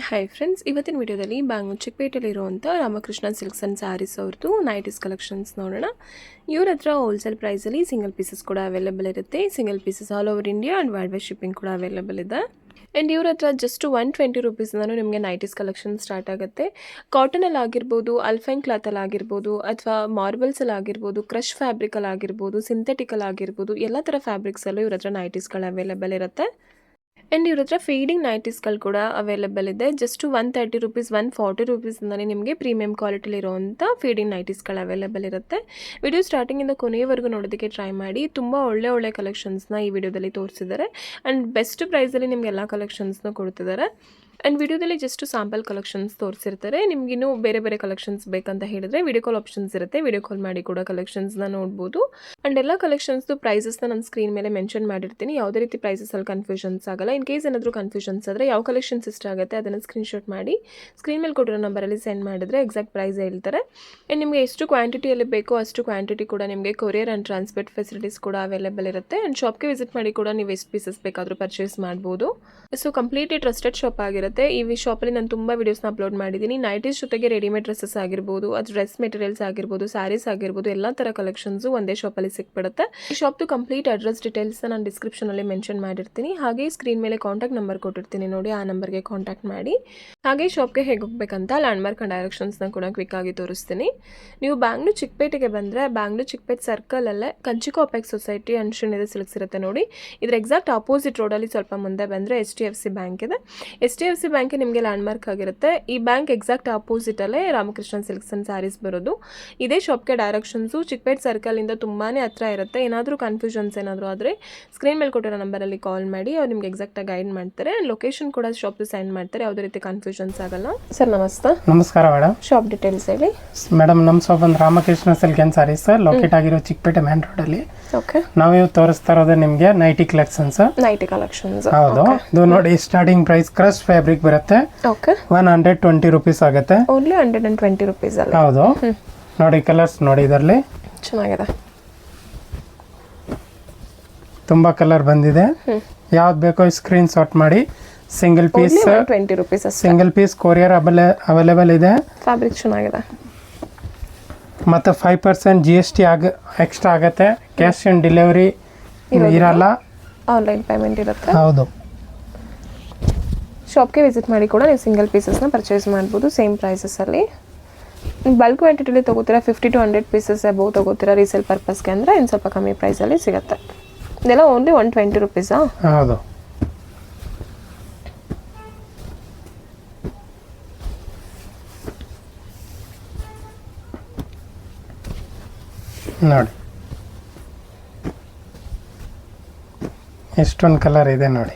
Hi friends, ಇವತ್ತಿನ ವಿಡಿಯೋದಲ್ಲಿ Bangalore ಚಿಕ್ಕಪೇಟೆಯಲ್ಲಿರುವಂಥ Ramakrishna silks and saris ಅವ್ರದ್ದು ನೈಟೀಸ್ ಕಲೆಕ್ಷನ್ಸ್ ನೋಡೋಣ. ಇವ್ರ ಹತ್ರ ಹೋಲ್ಸೇಲ್ ಪ್ರೈಸಲ್ಲಿ ಸಿಂಗಲ್ ಪೀಸಸ್ ಕೂಡ ಅವೈಲೇಬಲ್ ಇರುತ್ತೆ. Single pieces all over India and world wide shipping ಕೂಡ ಅವೈಲೇಬಲ್ ಇದೆ. ಆ್ಯಂಡ್ ಇವ್ರ ಹತ್ರ ಜಸ್ಟ್ 120 ರುಪೀಸಿಂದನೂ ನಿಮಗೆ ನೈಟೀಸ್ ಕಲೆಕ್ಷನ್ ಸ್ಟಾರ್ಟ್ ಆಗುತ್ತೆ. ಕಾಟನಲ್ಲಿ ಆಗಿರ್ಬೋದು, ಅಲ್ಫೈನ್ ಕ್ಲಾತಲ್ಲಿ ಆಗಿರ್ಬೋದು, ಅಥವಾ ಮಾರ್ಬಲ್ಸಲ್ಲಿ ಆಗಿರ್ಬೋದು, ಕ್ರಶ್ ಫ್ಯಾಬ್ರಿಕಲ್ಲಿ ಆಗಿರ್ಬೋದು, ಸಿಂಥೆಟಿಕಲ್ ಆಗಿರ್ಬೋದು, ಎಲ್ಲ ಥರ ಫ್ಯಾಬ್ರಿಕ್ಸಲ್ಲೂ ಇವ್ರ ಹತ್ರ ನೈಟೀಸ್ಗಳು ಅವೈಲೇಬಲ್ ಇರುತ್ತೆ. ಆ್ಯಂಡ್ ಇವ್ರ ಹತ್ರ ಫೀಡಿಂಗ್ ನೈಟೀಸ್ಗಳು ಕೂಡ ಅವೈಲೇಬಲ್ ಇದೆ. ಜಸ್ಟ್ 130 ರುಪೀಸ್ 140 ರುಪೀಸಿಂದಲೇ ನಿಮಗೆ ಪ್ರೀಮಿಯಂ ಕ್ವಾಲಿಟಿಲಿರುವಂಥ ಫೀಡಿಂಗ್ ನೈಟೀಸ್ಗಳು ಅವೈಲೇಬಲ್ ಇರುತ್ತೆ. ವಿಡಿಯೋ ಸ್ಟಾರ್ಟಿಂಗಿಂದ ಕೊನೆಯವರೆಗೂ ನೋಡೋದಕ್ಕೆ ಟ್ರೈ ಮಾಡಿ. ತುಂಬ ಒಳ್ಳೆ ಕಲೆಕ್ಷನ್ಸ್ನ ಈ ವಿಡಿಯೋದಲ್ಲಿ ತೋರಿಸಿದ್ದಾರೆ. ಆ್ಯಂಡ್ ಬೆಸ್ಟ್ ಪ್ರೈಸಲ್ಲಿ ನಿಮಗೆ ಎಲ್ಲ ಕಲೆಕ್ಷನ್ಸ್ನ ಕೊಡ್ತಿದ್ದಾರೆ. ಆ್ಯಂಡ್ ವಿಡಿಯೋದಲ್ಲಿ ಜಸ್ಟ್ ಸ್ಯಾಂಪಲ್ ಕಲೆಕ್ಷನ್ಸ್ ತೋರಿಸಿರ್ತಾರೆ. ನಿಮಗಿನ್ನೂ ಬೇರೆ ಕಲೆಕ್ಷನ್ಸ್ ಬೇಕಂತ ಹೇಳಿದ್ರೆ ವಿಡಿಯೋ ಕಾಲ್ ಆಪ್ಷನ್ಸ್ ಇರುತ್ತೆ. ವಿಡಿಯೋ ಕಾಲ್ ಮಾಡಿ ಕೂಡ ಕಲೆಕ್ಷನ್ಸ್ನ ನೋಡ್ಬೋದು. ಆ್ಯಂಡ್ ಎಲ್ಲ ಕಲೆಕ್ಷನ್ಸ್ದು ಪ್ರೈಸಸ್ನ ನಾನು ಸ್ಕ್ರೀನ್ ಮೇಲೆ ಮೆನ್ಷನ್ ಮಾಡಿರ್ತೀನಿ. ಯಾವುದೇ ರೀತಿ ಪ್ರೈಸಸಲ್ಲಿ ಕನ್ಫ್ಯೂಷನ್ಸ್ ಆಗಲ್ಲ. ಇನ್ ಕೇಸ್ ಏನಾದರೂ ಕನ್ಫ್ಯೂಷನ್ಸ್ ಆದರೆ ಯಾವ ಕಲೆಕ್ಷನ್ಸ್ ಇಷ್ಟ ಆಗುತ್ತೆ ಅದನ್ನು ಸ್ಕ್ರೀನ್ಶಾಟ್ ಮಾಡಿ ಸ್ಕ್ರೀನ್ ಮೇಲೆ ಕೊಟ್ಟಿರೋ ನಂಬರಲ್ಲಿ ಸೆಂಡ್ ಮಾಡಿದ್ರೆ ಎಕ್ಸಾಕ್ಟ್ ಪ್ರೈಸ್ ಹೇಳ್ತಾರೆ. ಆ್ಯಂಡ್ ನಿಮಗೆ ಎಷ್ಟು ಕ್ವಾಂಟಿಟಿಯಲ್ಲಿ ಬೇಕೋ ಅಷ್ಟು ಕ್ವಾಂಟಿಟಿ ಕೂಡ ನಿಮಗೆ ಕೊರಿಯರ್ ಆ್ಯಂಡ್ ಟ್ರಾನ್ಸ್ಪೋರ್ಟ್ ಫೆಸಿಲಿಟೀಸ್ ಕೂಡ ಅವೈಲೇಬಲ್ ಇರುತ್ತೆ. ಆ್ಯಂಡ್ ಶಾಪ್ಗೆ ವಿಸಿಟ್ ಮಾಡಿ ಕೂಡ ನೀವು ಎಷ್ಟು ಪೀಸಸ್ ಬೇಕಾದರೂ ಪರ್ಚೇಸ್ ಮಾಡ್ಬೋದು. ಸೊ ಕಂಪ್ಲೀಟ್ಲಿ ಟ್ರಸ್ಟೆಡ್ ಶಾಪ್ ಆಗಿರುತ್ತೆ. ಈ ಶಾಪಲ್ಲಿ ನಾನು ತುಂಬ ವೀಡಿಯೋಸ್ನ ಅಪ್ಲೋಡ್ ಮಾಡಿದ್ದೀನಿ. ನೈಟೀಸ್ ಜೊತೆಗೆ ರೆಡಿಮೇಡ್ ಡ್ರೆಸ್ಸಸ್ ಆಗಿರ್ಬೋದು, ಅದು ಡ್ರೆಸ್ ಮೆಟೀರಿಯಲ್ಸ್ ಆಗಿರ್ಬೋದು, ಸ್ಯಾರೀಸ್ ಆಗಿರ್ಬೋದು, ಎಲ್ಲ ಥರ ಕಲೆಕ್ಷನ್ಸು ಒಂದೇ ಶಾಪಲ್ಲಿ ಸಿಕ್ಬಿಡುತ್ತೆ. ಈ ಶಾಪ್ದು ಕಂಪ್ಲೀಟ್ ಅಡ್ರೆಸ್ ಡೀಟೇಲ್ಸ್ನ ನಾನು ಡಿಸ್ಕ್ರಿಪ್ಷನಲ್ಲಿ ಮೆನ್ಷನ್ ಮಾಡಿರ್ತೀನಿ. ಹಾಗೆ ಸ್ಕ್ರೀನ್ ಮೇಲೆ ಕಾಂಟ್ಯಾಕ್ಟ್ ನಂಬರ್ ಕೊಟ್ಟಿರ್ತೀನಿ ನೋಡಿ, ಆ ನಂಬರ್ಗೆ ಕಾಂಟ್ಯಾಕ್ಟ್ ಮಾಡಿ. ಹಾಗೆ ಶಾಪ್ಗೆ ಹೇಗೆ ಹೋಗ್ಬೇಕಂತ ಲ್ಯಾಂಡ್ಮಾರ್ಕ್ ಆ್ಯಂಡ್ ಡೈರೆಕ್ಷನ್ಸ್ನ ಕೂಡ ಕ್ವಿಕ್ಕಾಗಿ ತೋರಿಸ್ತೀನಿ. ನೀವು ಬ್ಯಾಂಗ್ಳೂರು ಚಿಕ್ಕಪೇಟೆಗೆ ಬಂದರೆ ಬ್ಯಾಂಗ್ಳೂರು ಚಿಕ್ಕಪೇಟೆ ಸರ್ಕಲಲ್ಲೇ ಕಂಚಿಕೋ apex society and Shrinidhi silks ಇರುತ್ತೆ ನೋಡಿ. ಇದರ ಎಕ್ಸಾಕ್ಟ್ ಆಪೋಸಿಟ್ ರೋಡಲ್ಲಿ ಸ್ವಲ್ಪ ಮುಂದೆ ಬಂದರೆ HDFC ಬ್ಯಾಂಕ್ ಇದೆ. HDFC ಬ್ಯಾಂಕ್ ನಿಮಗೆ ಲ್ಯಾಂಡ್ಮಾರ್ಕ್ ಆಗಿರುತ್ತೆ. ಈ ಬ್ಯಾಂಕ್ ಎಕ್ಸಾಕ್ಟ್ ಆಪೋಸಿಟಲ್ಲೇ ರಾಮಕೃಷ್ಣ ಸಿಲ್ಕ್ಸ್ ಆ್ಯಂಡ್ ಸ್ಯಾರೀಸ್ ಬರೋದು. ಇದೇ ಶಾಪ್ಗೆ ಡೈರೆಕ್ಷನ್ಸು ಚಿಕ್ಕಪೇಟೆ ಸರ್ಕಲಿಂದ ತುಂಬಾ ಹತ್ರ ಇರುತ್ತೆ. ಏನಾದರೂ ಕನ್ಫ್ಯೂಷನ್ಸ್ ಏನಾದರೂ ಆದರೆ ಸ್ಕ್ರೀನ್ ಮೇಲೆ ಕೊಟ್ಟಿರೋ ನಂಬರಲ್ಲಿ ಕಾಲ್ ಮಾಡಿ, ಅವ್ರು ನಿಮ್ಗೆ ಎಕ್ಸಾಕ್ಟಾಗಿ ಗೈಡ್ ಮಾಡ್ತಾರೆ. ಲೊಕೇಶನ್ ಕೂಡ ಶಾಪ್ದು ಸೆಂಡ್ ಮಾಡ್ತಾರೆ. ಯಾವುದೇ ರೀತಿ ಕನ್ಫ್ಯೂಷನ್ಸ್ ಆಗಲ್ಲ. ಸರ್ ನಮಸ್ತೆ. ನಮಸ್ಕಾರ ಮೇಡಮ್. ಶಾಪ್ ಡೀಟೇಲ್ಸ್ ಹೇಳಿ ಮೇಡಮ್. ನಮ್ಮ ಶಾಪ್ ಒಂದು Ramakrishna silk and sarees locate ಆಗಿರೋ ಚಿಕ್ಕಪೇಟೆ ಮೇನ್ ರೋಡಲ್ಲಿ. ಓಕೆ. ನಾವಿವ್ ತೋರಿಸ್ತಾ ಇರೋದು ನಿಮಗೆ ನೈಟಿ ಕಲೆಕ್ಷನ್ಸ್. ಹೌದು. ಇದು ನೋಡಿ, ಸ್ಟಾರ್ಟಿಂಗ್ ಪ್ರೈಸ್ ಕ್ರಶ್ ಫ್ಯಾಬ್ರಿಕ್ ಬರುತ್ತೆ. ಓಕೆ. 120 ರುಪೀಸ್ ಆಗುತ್ತೆ. ಓನ್ಲಿ 120 ರುಪೀಸ್ ಅಲ್ಲಿ. ಹೌದು. ನೋಡಿ ಕಲರ್ಸ್ ನೋಡಿ, ಇದರಲ್ಲಿ ಚೆನ್ನಾಗಿದೆ. ತುಂಬಾ ಕಲರ್ ಬಂದಿದೆ. ಯಾವ್ದು ಬೇಕೋ ಸ್ಕ್ರೀನ್ ಶಾಟ್ ಮಾಡಿ. Single piece 20 rupees. Single piece courier available ಇದೆ. ಫ್ಯಾಬ್ರಿಕ್ ಚೆನ್ನಾಗಿದೆ. ಮತ್ತು 5% GST ಎಕ್ಸ್ಟ್ರಾ ಆಗುತ್ತೆ. ಕ್ಯಾಶ್ ಆನ್ ಡೆಲಿವರಿ ಇರಲ್ಲ, ಆನ್ಲೈನ್ ಪೇಮೆಂಟ್ ಇರುತ್ತೆ. ಹೌದು. ಶಾಪ್ಗೆ ವಿಸಿಟ್ ಮಾಡಿ ಕೂಡ ನೀವು ಸಿಂಗಲ್ ಪೀಸಸ್ನ ಪರ್ಚೇಸ್ ಮಾಡ್ಬೋದು ಸೇಮ್ ಪ್ರೈಸಸಲ್ಲಿ. ಬಲ್ಕ್ ಕ್ವಾಂಟಿಟಿಲಿ ತೊಗೋತೀರಾ 50 to 100 ಪೀಸಸ್ ಅಬೌವ್ ತೊಗೋತೀರಾ ರೀಸೇಲ್ ಪರ್ಪಸ್ಗೆ ಅಂದರೆ ಇನ್ನು ಸ್ವಲ್ಪ ಕಮ್ಮಿ ಪ್ರೈಸಲ್ಲಿ ಸಿಗುತ್ತೆ. ಇದೆಲ್ಲ ಓನ್ಲಿ 120 ರುಪೀಸಾ? ಹೌದು. ನೋಡಿ ಎಷ್ಟೊಂದು ಕಲರ್ ಇದೆ ನೋಡಿ.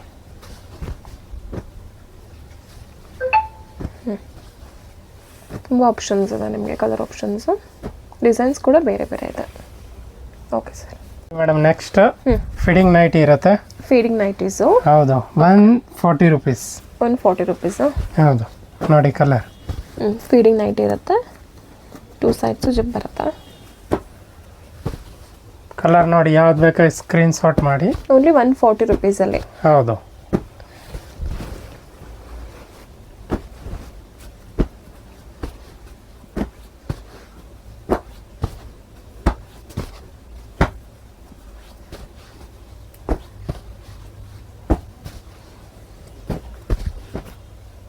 ತುಂಬ ಆಪ್ಷನ್ಸ್ ಇದೆ ನಿಮಗೆ, ಕಲರ್ ಆಪ್ಷನ್ಸು, ಡಿಸೈನ್ಸ್ ಕೂಡ ಬೇರೆ ಇದೆ. Okay sir. Madam next feeding nighty ಇರುತ್ತೆ. Feeding nighties. ಹೌದು. 140 ರುಪೀಸ್. 140 ರುಪೀಸು. ಹೌದು. ನೋಡಿ ಕಲರ್. ಫೀಡಿಂಗ್ ನೈಟಿ ಇರುತ್ತೆ. 2 ಸೈಡ್ಸು ಜಿಪ್ ಬರುತ್ತೆ. ಕಲರ್ ನೋಡಿ, ಯಾವ್ದು ಬೇಕಾ ಸ್ಕ್ರೀನ್ ಶಾಟ್ ಮಾಡಿ. ಓನ್ಲಿ 140 ರುಪೀಸಲ್ಲಿ. ಹೌದು.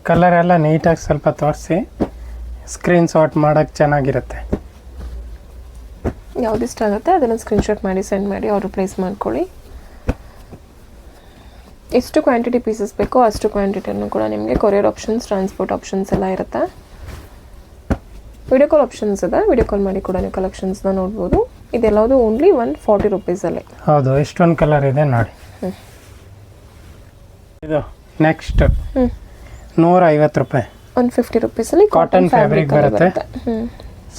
ಕಲರ್ ಎಲ್ಲ ನೀಟಾಗಿ ಸ್ವಲ್ಪ ತೋರಿಸಿ ಸ್ಕ್ರೀನ್ ಶಾಟ್ ಮಾಡೋಕ್ಕೆ ಚೆನ್ನಾಗಿರುತ್ತೆ. ಯಾವ್ದು ಇಷ್ಟ ಆಗುತ್ತೆ ಅದನ್ನು ಸ್ಕ್ರೀನ್ಶಾಟ್ ಮಾಡಿ ಸೆಂಡ್ ಮಾಡಿ ಆರ್ಡರ್ ಪ್ಲೇಸ್ ಮಾಡ್ಕೊಳ್ಳಿ. ಎಷ್ಟು ಕ್ವಾಂಟಿಟಿ ಪೀಸಸ್ ಬೇಕೋ ಅಷ್ಟು ಕ್ವಾಂಟಿಟಿಯನ್ನು ಕೂಡ ನಿಮಗೆ ಕೊರಿಯರ್ ಆಪ್ಷನ್ಸ್, ಟ್ರಾನ್ಸ್ಪೋರ್ಟ್ ಆಪ್ಷನ್ಸ್ ಎಲ್ಲ ಇರುತ್ತೆ. ವಿಡಿಯೋ ಕಾಲ್ ಆಪ್ಷನ್ಸ್ ಇದೆ. ವಿಡಿಯೋ ಕಾಲ್ ಮಾಡಿ ಕೂಡ ನೀವು ಕಲೆಕ್ಷನ್ಸ್ನ ನೋಡ್ಬೋದು. ಇದೆಲ್ಲವುದು ಓನ್ಲಿ 140 ರುಪೀಸಲ್ಲಿ. ಹೌದು. ಎಷ್ಟೊಂದು ಕಲರ್ ಇದೆ ನೋಡಿ. ಇದು ನೆಕ್ಸ್ಟ್ 150 ರೂಪಾಯಿ. 150 ರುಪೀಸಲ್ಲಿ ಕಾಟನ್ ಫ್ಯಾಬ್ರಿಕ್ ಬರುತ್ತೆ.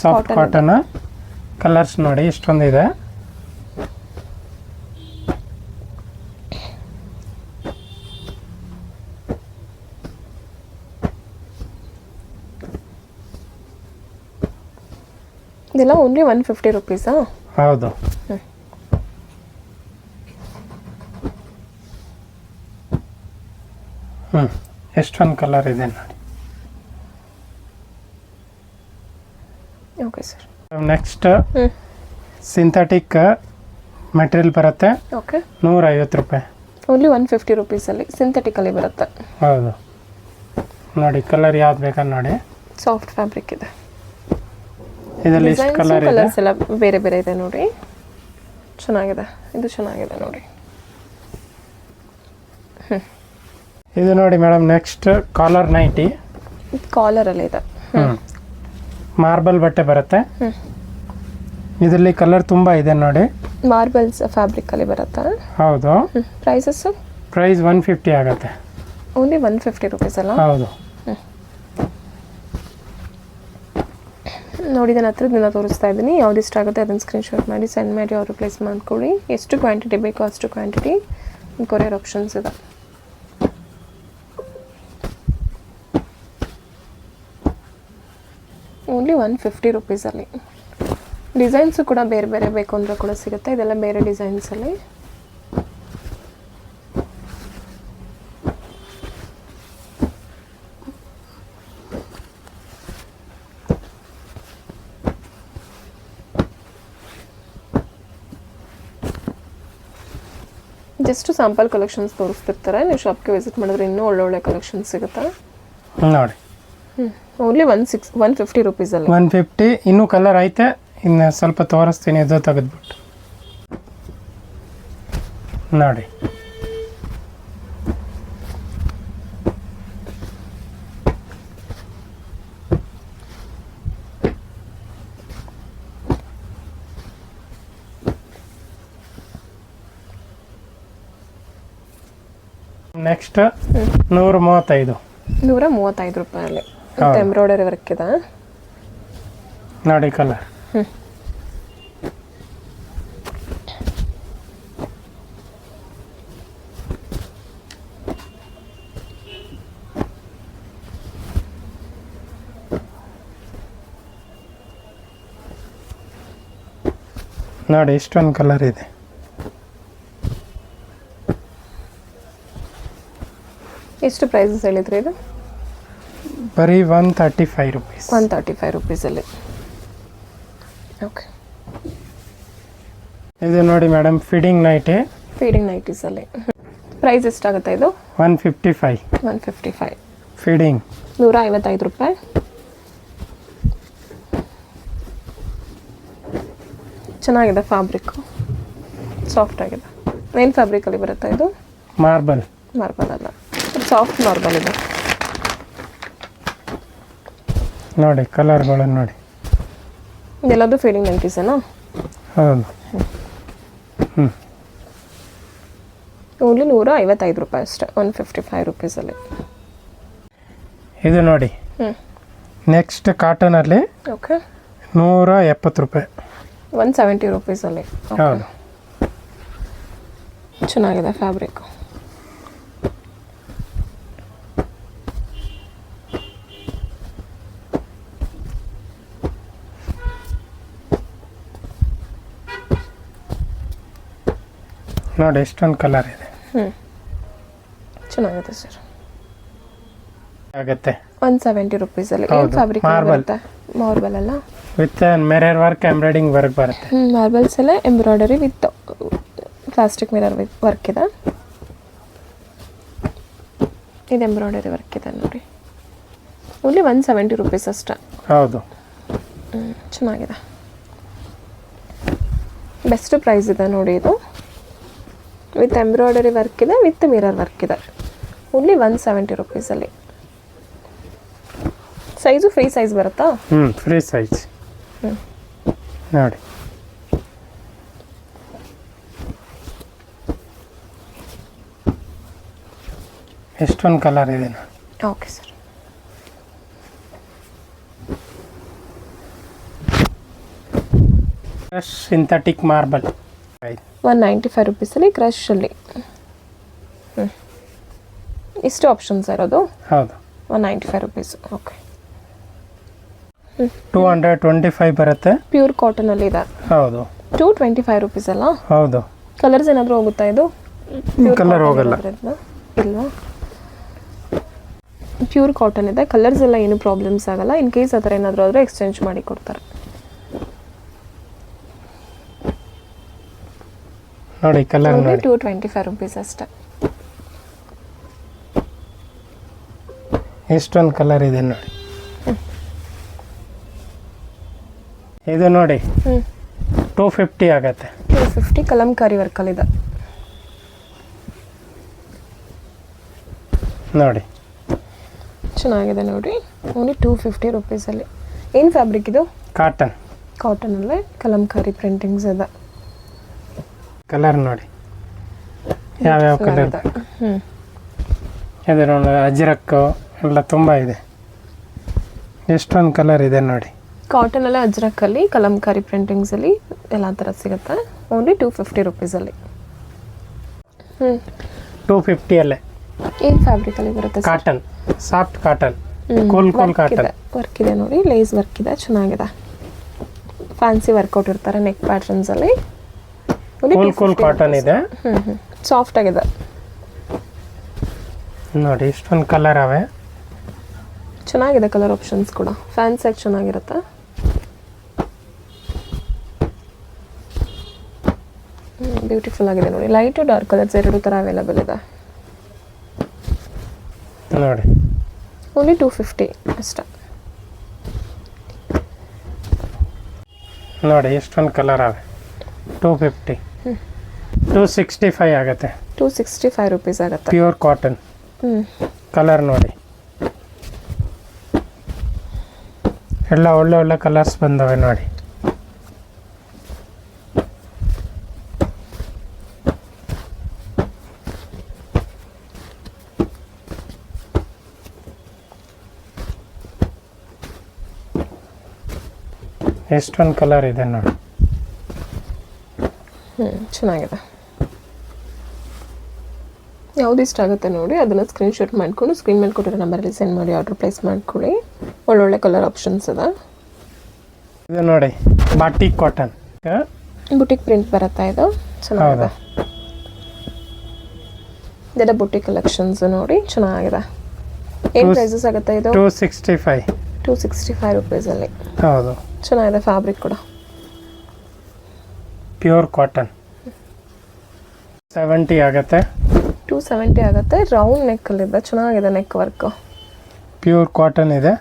Soft cotton. ಕಲರ್ಸ್ ನೋಡಿ ಎಷ್ಟೊಂದಿದೆ. ಇದೆಲ್ಲ ಓನ್ಲಿ 150 ರುಪೀಸಾ? ಹೌದು. ಎಷ್ಟೊಂದು ಕಲರ್ ಇದೆ ನೋಡಿ. Okay sir. Next synthetic material ಬರುತ್ತೆ. ಓಕೆ. 150 ರೂಪಾಯಿ. ಓನ್ಲಿ 150 ರುಪೀಸಲ್ಲಿ ಸಿಂಥೆಟಿಕಲ್ಲಿ ಬರುತ್ತೆ. ಹೌದು ನೋಡಿ, ಕಲರ್ ಯಾವ್ದು ಬೇಕಾದ್ರೆ ನೋಡಿ. ಸಾಫ್ಟ್ ಫ್ಯಾಬ್ರಿಕ್ ಇದೆ. ಇದರಲ್ಲಿ ಇಷ್ಟು ಕಲರ್ ಇದೆ. ಕಲರ್ಸ್ ಎಲ್ಲ ಬೇರೆ ಬೇರೆ ಇದೆ ನೋಡಿ. ಚೆನ್ನಾಗಿದೆ, ಇದು ಚೆನ್ನಾಗಿದೆ ನೋಡಿ. ಇದು ನೋಡಿ ಮೇಡಮ್, ನೆಕ್ಸ್ಟ್ ಕಾಲರ್ ನೈಟಿ. ಕಾಲರಲ್ಲಿ ಇದೆ. ಮಾರ್ಬಲ್ ಬಟ್ಟೆ ಬರುತ್ತೆ. ಇದರಲ್ಲಿ ಕಲರ್ ತುಂಬ ಇದೆ ನೋಡಿ. ಮಾರ್ಬಲ್ಸ್ ಫ್ಯಾಬ್ರಿಕಲ್ಲಿ ಬರುತ್ತೆ. ಹೌದು. ಪ್ರೈಸಸ್? ಪ್ರೈಸ್ 150 ಆಗುತ್ತೆ. ಓನ್ಲಿ 150 ರುಪೀಸ್ ಅಲ್ಲ? ಹೌದು. ನೋಡಿ, ನಾನು ಹತ್ರದಿಂದ ತೋರಿಸ್ತಾ ಇದ್ದೀನಿ. ಯಾವ್ದು ಇಷ್ಟ ಆಗುತ್ತೆ ಅದನ್ನು ಸ್ಕ್ರೀನ್ಶಾಟ್ ಮಾಡಿ ಸೆಂಡ್ ಮಾಡಿ ಅವರು ಪ್ಲೇಸ್ ಮಾಡ್ಕೊಳ್ಳಿ. ಎಷ್ಟು ಕ್ವಾಂಟಿಟಿ ಬೇಕೋ ಅಷ್ಟು ಕ್ವಾಂಟಿಟಿ ಕೊರಿಯರ್ ಆಪ್ಷನ್ಸ್ ಇದೆ. ಓನ್ಲಿ 150 ರುಪೀಸಲ್ಲಿ. ಡಿಸೈನ್ಸು ಕೂಡ ಬೇರೆ ಬೇರೆ ಬೇಕು ಅಂದರೆ ಕೂಡ ಸಿಗುತ್ತೆ. ಇದೆಲ್ಲ ಬೇರೆ ಡಿಸೈನ್ಸಲ್ಲಿ. ಜಸ್ಟ್ ಸ್ಯಾಂಪಲ್ ಕಲೆಕ್ಷನ್ಸ್ ತೋರಿಸ್ತಿರ್ತಾರೆ. ನೀವು ಶಾಪ್ಗೆ ವಿಸಿಟ್ ಮಾಡಿದ್ರೆ ಇನ್ನೂ ಒಳ್ಳೊಳ್ಳೆ ಕಲೆಕ್ಷನ್ಸ್ ಸಿಗುತ್ತೆ ನೋಡಿ. ಓನ್ಲಿ 150 ರುಪೀಸಲ್ಲಿ. 150. ಇನ್ನೂ ಕಲರ್ ಐತೆ, ಇನ್ನು ಸ್ವಲ್ಪ ತೋರಿಸ್ತೀನಿ. ಇದು ತೆಗೆದ್ಬಿಟ್ಟು ನೋಡಿ. ನೆಕ್ಸ್ಟ್ 135. 135 ರೂಪಾಯಲ್ಲಿ ಮತ್ತೆ ಎಂಬ್ರಾಯ್ಡರಿ ವರ್ಕ್ ಇದೆ ನೋಡಿ. ಕಲರ್ ನೋಡಿ, ಇಷ್ಟೊಂದು ಕಲರ್ ಇದೆ. ಎಷ್ಟು ಪ್ರೈಸಸ್ ಹೇಳಿದ್ರಿ ಇದು? ಬರೀ 135 ರುಪೀಸ್. 135 ರುಪೀಸಲ್ಲಿ. ಓಕೆ. ಇದು ನೋಡಿ ಮೇಡಮ್, ಫೀಡಿಂಗ್ ನೈಟಿ. ಫೀಡಿಂಗ್ ನೈಟೀಸಲ್ಲಿ ಪ್ರೈಸ್ ಎಷ್ಟಾಗುತ್ತೆ ಇದು? 155. 155. ಫೀಡಿಂಗ್ 155 ರೂಪಾಯಿ. ಚೆನ್ನಾಗಿದೆ ಫ್ಯಾಬ್ರಿಕ್ಕು, ಸಾಫ್ಟ್ ಆಗಿದೆ. ಏನು ಫ್ಯಾಬ್ರಿಕಲ್ಲಿ ಬರುತ್ತೆ ಇದು? ಮಾರ್ಬಲ್. ಮಾರ್ಬಲ್ ಅಲ್ಲ, ಸಾಫ್ಟ್ ಮಾರ್ಬಲ್ ಇದೆ ನೋಡಿ. ಕಲರ್ಗಳನ್ನು ನೋಡಿ. ಇದೆಲ್ಲದು ಫೀಡಿಂಗ್ ನೈಟೀಸೇನಾ? ಹೌದು. ಓನ್ಲಿ 155 ರೂಪಾಯಿ ಅಷ್ಟೇ. 155 ರುಪೀಸಲ್ಲಿ. ಇದು ನೋಡಿ, ನೆಕ್ಸ್ಟ್ ಕಾಟನಲ್ಲಿ. ಓಕೆ. 170 ರೂಪಾಯಿ. 170 ರುಪೀಸಲ್ಲಿ. ಹೌದು. ಚೆನ್ನಾಗಿದೆ ಫ್ಯಾಬ್ರಿಕ್. ನೋಡಿ, ಎಷ್ಟೊಂದು ಕಲರ್ ಇದೆ. ಚೆನ್ನಾಗಿದೆ ಸರ್. ಆಗುತ್ತೆ 170 ರುಪೀಸಲ್ಲಿ. ಏನು ಫ್ಯಾಬ್ರಿಕ್ ಬರುತ್ತೆ? ಮಾರ್ಬಲ್ ಅಲ್ಲ, with mirror work, embroidering work ಬರುತ್ತೆ. ಮಾರ್ಬಲ್ಸ್ ಎಲ್ಲ embroidery with plastic mirror work ಇದೆ. ಇದು ಎಂಬ್ರಾಯ್ಡರಿ ವರ್ಕ್ ಇದೆ ನೋಡಿ. ಓನ್ಲಿ 170 ರುಪೀಸ್ ಅಷ್ಟೇ. ಹೌದು. ಚೆನ್ನಾಗಿದೆ, ಬೆಸ್ಟ್ ಪ್ರೈಸ್ ಇದೆ ನೋಡಿ. ಇದು ವಿತ್ ಎಂಬ್ರಾಯ್ಡರಿ ವರ್ಕ್ ಇದೆ, ವಿತ್ ಮಿರರ್ ವರ್ಕ್ ಇದೆ. ಓನ್ಲಿ 170 ರುಪೀಸಲ್ಲಿ. ಸೈಜು ಫ್ರೀ ಸೈಜ್ ಬರುತ್ತಾ? ಫ್ರೀ ಸೈಜ್ ನೋಡಿ. ಎಷ್ಟೊಂದು ಕಲರ್ ಇದೆ ನೋಡಿ. Okay sir. Crush synthetic marble 195 ರುಪೀಸಲ್ಲಿ ಕ್ರಶಲ್ಲಿ. ಇಷ್ಟು ಆಪ್ಷನ್ಸ್ ಇರೋದು? ಹೌದು. 195 ರುಪೀಸ್. ಓಕೆ. 225 ಬರುತ್ತೆ. ಪ್ಯೂರ್ ಕಾಟನಲ್ಲಿ ಇದೆ. ಹೌದು. 225 ರುಪೀಸ್ ಅಲ್ಲ? ಹೌದು. ಕಲರ್ಸ್ ಏನಾದರೂ ಹೋಗುತ್ತಾ ಇದು? ಕಲರ್ ಹೋಗಲ್ಲ. ಇಲ್ವಾ? ಪ್ಯೂರ್ ಕಾಟನ್ ಇದೆ. ಕಲರ್ಸ್ ಎಲ್ಲ ಏನು ಪ್ರಾಬ್ಲಮ್ಸ್ ಆಗಲ್ಲ. ಇನ್ ಕೇಸ್ ಆ ಥರ ಏನಾದರೂ ಆದರೆ ಎಕ್ಸ್ಚೇಂಜ್ ಮಾಡಿ ಕೊಡ್ತಾರೆ. ನೋಡಿ ಕಲರ್ ನೋಡಿ 225 ರುಪೀಸ್ ಅಷ್ಟೇ. ಎಷ್ಟೊಂದು ಕಲರ್ ಇದೆ ನೋಡಿ. ಇದು ನೋಡಿ 250 ಆಗತ್ತೆ. 250 ಕಲಂಕಾರಿ ವರ್ಕಲ್ಲಿದೆ ನೋಡಿ, ಚೆನ್ನಾಗಿದೆ ನೋಡಿ. ಓನ್ಲಿ 250 ರುಪೀಸಲ್ಲಿ. ಏನು ಫ್ಯಾಬ್ರಿಕ್ ಇದು? ಕಾಟನ್. ಕಾಟನಲ್ಲೇ ಕಲಂಕಾರಿ ಪ್ರಿಂಟಿಂಗ್ಸ್ ಇದೆ. ಕಲರ್ ನೋಡಿ ಯಾವ್ಯಾವ ಕಲರ್. ಇದು ನೋಡಿ ಅಜ್ರಕ್ ಎಲ್ಲ ತುಂಬ ಇದೆ. ಎಷ್ಟೊಂದು ಕಲರ್ ಇದೆ ನೋಡಿ. ಕಾಟನಲ್ಲೇ ಅಜ್ರಕ್ಕಲ್ಲಿ ಕಲಂಕಾರಿ ಪ್ರಿಂಟಿಂಗ್ಸಲ್ಲಿ ಎಲ್ಲ ಥರ ಸಿಗುತ್ತೆ. ಓನ್ಲಿ 250 ರುಪೀಸಲ್ಲಿ. 250 ಅಲ್ಲೇ. ಏನು ಫ್ಯಾಬ್ರಿಕಲ್ಲಿ ಬರುತ್ತೆ? Cotton, soft cotton, cool cotton. Work ಇದೆ ನೋಡಿ, ಲೇಸ್ ವರ್ಕ್ ಇದೆ, ಚೆನ್ನಾಗಿದೆ. ಫ್ಯಾನ್ಸಿ ವರ್ಕೌಟ್ ಇರ್ತಾರೆ ನೆಕ್ ಪ್ಯಾಟರ್ನ್ಸಲ್ಲಿ. ಕೂಲ್ ಕಾಟನ್ ಇದೆ. ಸಾಫ್ಟ್ ಆಗಿದೆ ನೋಡಿ. ಇಷ್ಟೊಂದು ಕಲರ್ ಅವೆ. ಚೆನ್ನಾಗಿದೆ ಕಲರ್ ಆಪ್ಷನ್ಸ್ ಕೂಡ. ಫ್ಯಾನ್ಸಿಯಾಗಿ ಚೆನ್ನಾಗಿರುತ್ತೆ. ಬ್ಯೂಟಿಫುಲ್ ಆಗಿದೆ ನೋಡಿ. ಲೈಟ್ ಡಾರ್ಕ್ ಕಲರ್ಸ್ ಎರಡು ಥರ ಅವೈಲೇಬಲ್ ಇದೆ ನೋಡಿ. ಓನ್ಲಿ 250 ಅಷ್ಟೇ. ನೋಡಿ ಎಷ್ಟೊಂದು ಕಲರ್ ಅವೆ. 250. 265 ಆಗುತ್ತೆ. 265 ರುಪೀಸ್ ಆಗುತ್ತೆ. Pure cotton. ಕಲರ್ ನೋಡಿ, ಎಲ್ಲ ಒಳ್ಳೆ ಒಳ್ಳೆ ಕಲರ್ಸ್ ಬಂದವೆ ನೋಡಿ. ಎಷ್ಟೊಂದು ಕಲರ್ ಇದೆ ನೋಡಿ. ಚೆನ್ನಾಗಿದೆ. ಯಾವ್ದು ಇಷ್ಟ ಆಗುತ್ತೆ ನೋಡಿ ಅದನ್ನು ಸ್ಕ್ರೀನ್ಶಾಟ್ ಮಾಡಿಕೊಂಡು ಸ್ಕ್ರೀನ್ ಮೇಲೆ ಕೊಟ್ಟಿರೋ ನಂಬರಲ್ಲಿ ಸೆಂಡ್ ಮಾಡಿ ಆರ್ಡರ್ ಪ್ಲೇಸ್ ಮಾಡ್ಕೊಳ್ಳಿ. ಒಳ್ಳೊಳ್ಳೆ ಕಲರ್ ಆಪ್ಷನ್ಸ್ ಇದೆ. ಇದು ನೋಡಿ ಬಾಟಿಕ್ ಕಾಟನ್, ಬುಟಿಕ್ ಪ್ರಿಂಟ್ ಬರುತ್ತೆ. ಇದು ಚೆನ್ನಾಗಿದೆ. ಇದೆಲ್ಲ ಬುಟಿಕ್ ಕಲೆಕ್ಷನ್ಸ್ ನೋಡಿ, ಚೆನ್ನಾಗಿದೆ. ಏನು ಪ್ರೈಸಸ್ ಆಗುತ್ತೆ ಇದು? 265. 265 ರುಪೀಸಲ್ಲಿ. ಹೌದು, ಚೆನ್ನಾಗಿದೆ ಫ್ಯಾಬ್ರಿಕ್ ಕೂಡ. Pure cotton. 70 ಆಗುತ್ತೆ. 270 ಆಗುತ್ತೆ. ರೌಂಡ್ ನೆಕ್ಕಲ್ಲಿದೆ, ಚೆನ್ನಾಗಿದೆ ನೆಕ್ ವರ್ಕ್. ಪ್ಯೂರ್ ಕಾಟನ್ ಇದೆ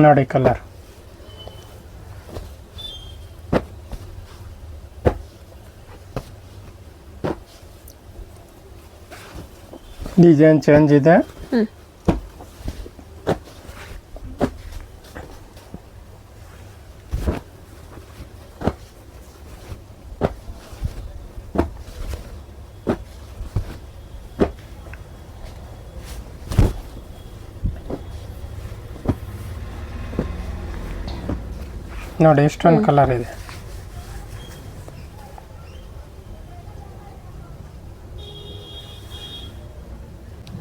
ನೋಡಿ. ಕಲರ್ ಡಿಸೈನ್ ಚೇಂಜ್ ಇದೆ. ನೋಡಿ ಎಷ್ಟೊಂದು ಕಲರ್ ಇದೆ.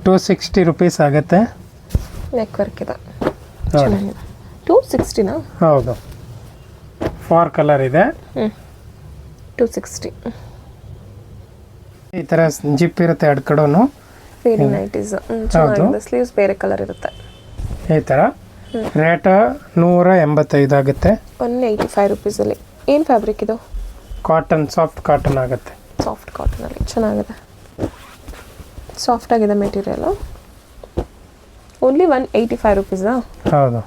$260 ರುಪೀಸ್ ಆಗುತ್ತೆ. ನೆಕ್ ವರ್ಕ್ ಇದೆ, ಚೆನ್ನಾಗಿದೆ. 260ನಾ? ಹೌದು. 4 ಕಲರ್ ಇದೆ. 260. ಈ ಥರ ಜಿಪ್ ಇರುತ್ತೆ ಎರಡು ಕಡೆನೂ. ವೇರಿ ನೈಟೀಸ್ ಚೆನ್ನಾಗಿದೆ. ಸ್ಲೀವ್ಸ್ ಬೇರೆ ಕಲರ್ ಇರುತ್ತೆ. ಈ ಥರ ರೇಟ್ 185 ಆಗುತ್ತೆ. 185 ರುಪೀಸಲ್ಲಿ. ಏನು ಫ್ಯಾಬ್ರಿಕ್ ಇದು? ಕಾಟನ್, ಸಾಫ್ಟ್ ಕಾಟನ್ ಆಗುತ್ತೆ. ಸಾಫ್ಟ್ ಕಾಟನಲ್ಲಿ ಚೆನ್ನಾಗಿದೆ. ಸಾಫ್ಟ್ ಆಗಿದೆ ಮೆಟೀರಿಯಲು. ಓನ್ಲಿ 185 ರುಪೀಸಾ? ಹೌದು.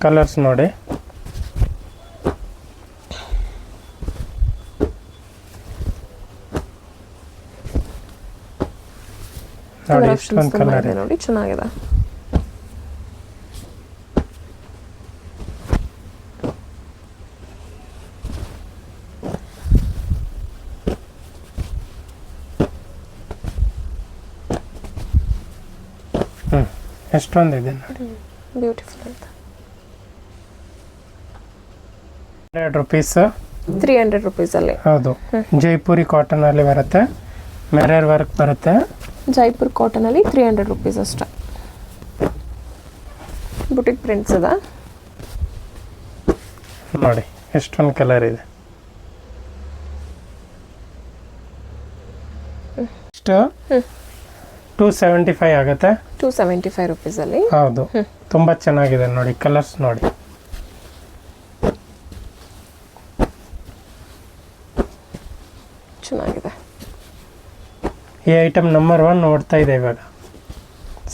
ಕಲರ್ಸ್ ನೋಡಿ. ನೋಡಿ ಎಷ್ಟೊಂದು ಕಲರ್ ಇದೆ ನೋಡಿ, ಚೆನ್ನಾಗಿದೆ. ಎಷ್ಟೊಂದಿದೆ ನೋಡಿ. ಬ್ಯೂಟಿಫುಲ್ ಅಂತ. 100 ರುಪೀಸ್. 300 ರುಪೀಸಲ್ಲಿ. ಹೌದು. ಜೈಪುರಿ ಕಾಟನ್ ಅಲ್ಲಿ ಬರುತ್ತೆ, ಮಿರರ್ ವರ್ಕ್ ಬರುತ್ತೆ. ಜೈಪುರ್ ಕಾಟನಲ್ಲಿ 300 ರುಪೀಸ್ ಅಷ್ಟೇ. ಬುಟಿಕ್ ಪ್ರಿಂಟ್ಸ್ ಅದ ನೋಡಿ. ಎಷ್ಟೊಂದು ಕಲರ್ ಇದೆ. ಇಷ್ಟು 275 ಆಗುತ್ತೆ. 275 ರುಪೀಸಲ್ಲಿ. ಹೌದು, ತುಂಬ ಚೆನ್ನಾಗಿದೆ ನೋಡಿ. ಕಲರ್ಸ್ ನೋಡಿ. ಚೆನ್ನಾಗಿದೆ. ಈ ಐಟಮ್ ನಂಬರ್ 1 ನೋಡ್ತಾ ಇದೆ ಇವಾಗ.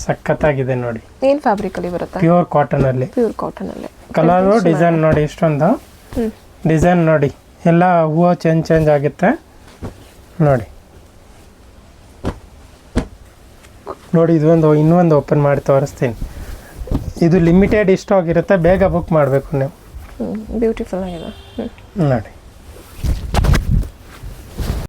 ಸಖತ್ತಾಗಿದೆ ನೋಡಿ. ಏನು ಫ್ಯಾಬ್ರಿಕಲ್ಲಿ ಬರುತ್ತೆ? ಪ್ಯೂರ್ ಕಾಟನಲ್ಲಿ. ಪ್ಯೂರ್ ಕಾಟನಲ್ಲಿ. ಕಲರು ಡಿಸೈನ್ ನೋಡಿ ಇಷ್ಟೊಂದು. ಡಿಸೈನ್ ನೋಡಿ ಎಲ್ಲ ಹೂವು ಚೇಂಜ್ ಆಗುತ್ತೆ ನೋಡಿ. ನೋಡಿ ಇನ್ನೊಂದು ಓಪನ್ ಮಾಡಿ ತೋರಿಸ್ತೀನಿ. ಇದು ಲಿಮಿಟೆಡ್ ಸ್ಟಾಕ್ ಇರುತ್ತೆ, ಬೇಗ ಬುಕ್ ಮಾಡಬೇಕು ನೀವು. ಬ್ಯೂಟಿಫುಲ್ ಆಗಿದೆ ನೋಡಿ.